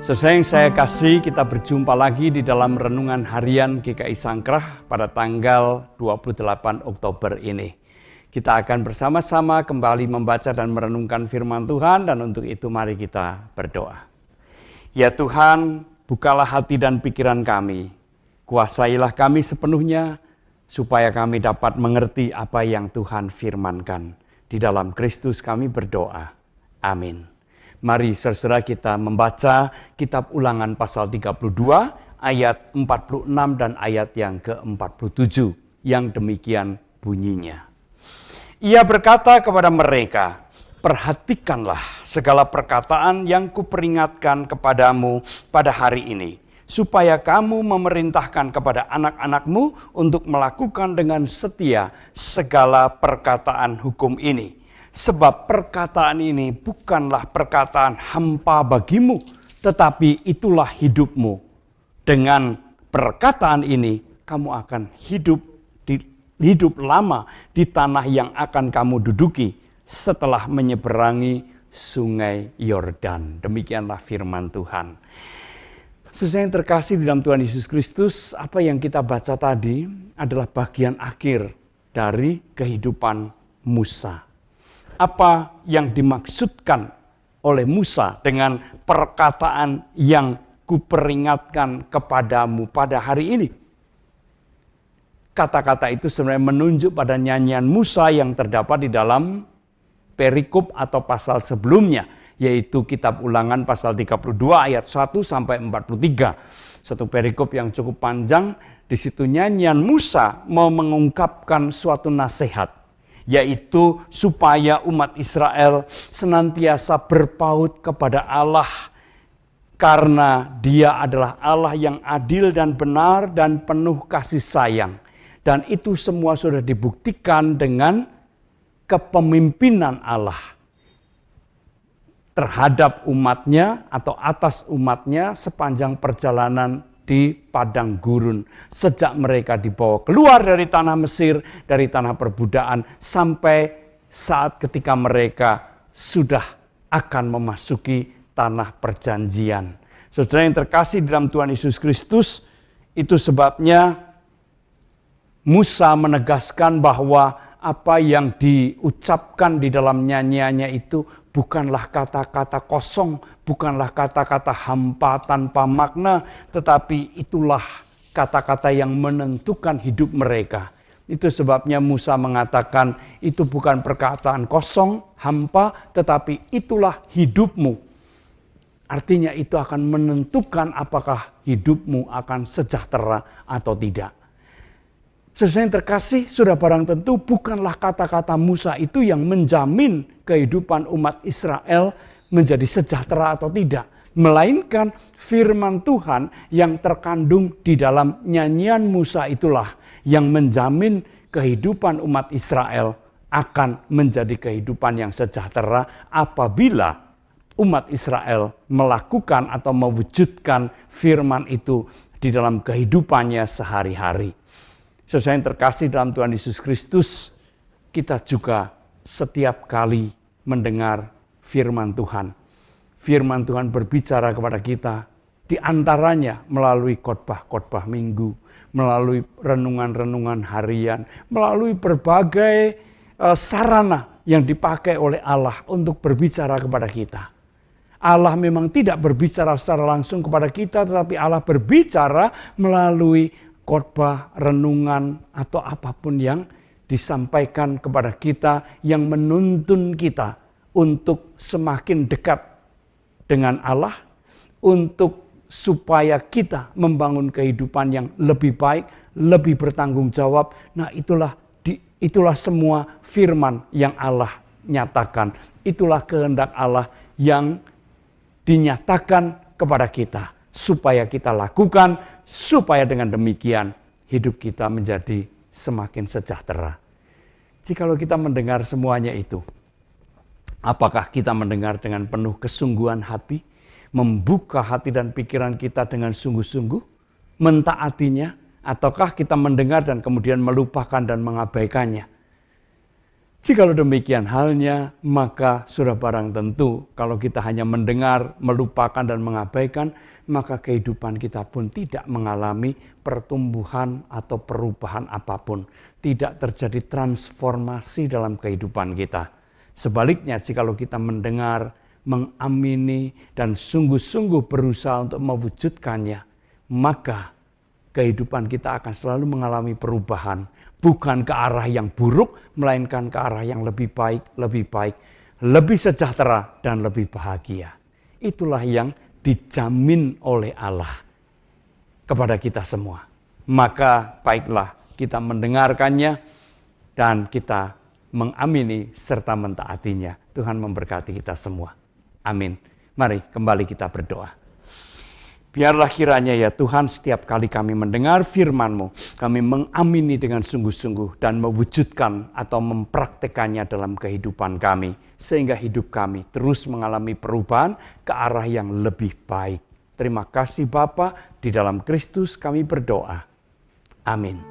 Sesuai yang saya kasih, kita berjumpa lagi di dalam Renungan Harian GKI Sangkrah pada tanggal 28 Oktober ini. Kita akan bersama-sama kembali membaca dan merenungkan firman Tuhan, dan untuk itu mari kita berdoa. Ya Tuhan, bukalah hati dan pikiran kami, kuasailah kami sepenuhnya, supaya kami dapat mengerti apa yang Tuhan firmankan. Di dalam Kristus kami berdoa. Amin. Mari saudara kita membaca kitab Ulangan pasal 32 ayat 46 dan ayat yang ke-47 yang demikian bunyinya. Ia berkata kepada mereka, perhatikanlah segala perkataan yang kuperingatkan kepadamu pada hari ini, supaya kamu memerintahkan kepada anak-anakmu untuk melakukan dengan setia segala perkataan hukum ini. Sebab perkataan ini bukanlah perkataan hampa bagimu, tetapi itulah hidupmu. Dengan perkataan ini, kamu akan hidup lama di tanah yang akan kamu duduki setelah menyeberangi sungai Yordan. Demikianlah firman Tuhan. Saudara yang terkasih di dalam Tuhan Yesus Kristus, apa yang kita baca tadi adalah bagian akhir dari kehidupan Musa. Apa yang dimaksudkan oleh Musa dengan perkataan yang kuperingatkan kepadamu pada hari ini? Kata-kata itu sebenarnya menunjuk pada nyanyian Musa yang terdapat di dalam perikop atau pasal sebelumnya, yaitu kitab Ulangan pasal 32 ayat 1 sampai 43. Satu perikop yang cukup panjang. Di situ nyanyian Musa mau mengungkapkan suatu nasihat, yaitu supaya umat Israel senantiasa berpaut kepada Allah, karena Dia adalah Allah yang adil dan benar dan penuh kasih sayang. Dan itu semua sudah dibuktikan dengan kepemimpinan Allah terhadap umatnya atau atas umatnya sepanjang perjalanan di padang gurun. Sejak mereka dibawa keluar dari tanah Mesir, dari tanah perbudakan, sampai saat ketika mereka sudah akan memasuki tanah perjanjian. Saudara yang terkasih dalam Tuhan Yesus Kristus, itu sebabnya Musa menegaskan bahwa apa yang diucapkan di dalam nyanyiannya itu bukanlah kata-kata kosong, bukanlah kata-kata hampa tanpa makna, tetapi itulah kata-kata yang menentukan hidup mereka. Itu sebabnya Musa mengatakan itu bukan perkataan kosong, hampa, tetapi itulah hidupmu. Artinya itu akan menentukan apakah hidupmu akan sejahtera atau tidak. Saudara yang terkasih, sudah barang tentu bukanlah kata-kata Musa itu yang menjamin kehidupan umat Israel menjadi sejahtera atau tidak. Melainkan firman Tuhan yang terkandung di dalam nyanyian Musa itulah yang menjamin kehidupan umat Israel akan menjadi kehidupan yang sejahtera apabila umat Israel melakukan atau mewujudkan firman itu di dalam kehidupannya sehari-hari. Saudara yang terkasih dalam Tuhan Yesus Kristus, kita juga setiap kali mendengar firman Tuhan. Firman Tuhan berbicara kepada kita, di antaranya melalui khotbah-khotbah minggu, melalui renungan-renungan harian, melalui berbagai sarana yang dipakai oleh Allah untuk berbicara kepada kita. Allah memang tidak berbicara secara langsung kepada kita, tetapi Allah berbicara melalui khotbah, renungan, atau apapun yang disampaikan kepada kita yang menuntun kita untuk semakin dekat dengan Allah, untuk supaya kita membangun kehidupan yang lebih baik, lebih bertanggung jawab. Nah, itulah semua firman yang Allah nyatakan. Itulah kehendak Allah yang dinyatakan kepada kita, supaya kita lakukan, supaya dengan demikian hidup kita menjadi semakin sejahtera. Jikalau kita mendengar semuanya itu, apakah kita mendengar dengan penuh kesungguhan hati, membuka hati dan pikiran kita dengan sungguh-sungguh, mentaatinya, ataukah kita mendengar dan kemudian melupakan dan mengabaikannya? Jikalau demikian halnya, maka sudah barang tentu kalau kita hanya mendengar, melupakan dan mengabaikan, maka kehidupan kita pun tidak mengalami pertumbuhan atau perubahan apapun. Tidak terjadi transformasi dalam kehidupan kita. Sebaliknya, jikalau kita mendengar, mengamini, dan sungguh-sungguh berusaha untuk mewujudkannya, maka kehidupan kita akan selalu mengalami perubahan. Bukan ke arah yang buruk, melainkan ke arah yang lebih baik, lebih sejahtera, dan lebih bahagia. Itulah yang dijamin oleh Allah kepada kita semua. Maka baiklah kita mendengarkannya dan kita mengamini serta mentaatinya. Tuhan memberkati kita semua. Amin. Mari kembali kita berdoa. Biarlah kiranya ya Tuhan, setiap kali kami mendengar firman-Mu, kami mengamini dengan sungguh-sungguh dan mewujudkan atau mempraktekannya dalam kehidupan kami. Sehingga hidup kami terus mengalami perubahan ke arah yang lebih baik. Terima kasih Bapa, di dalam Kristus kami berdoa. Amin.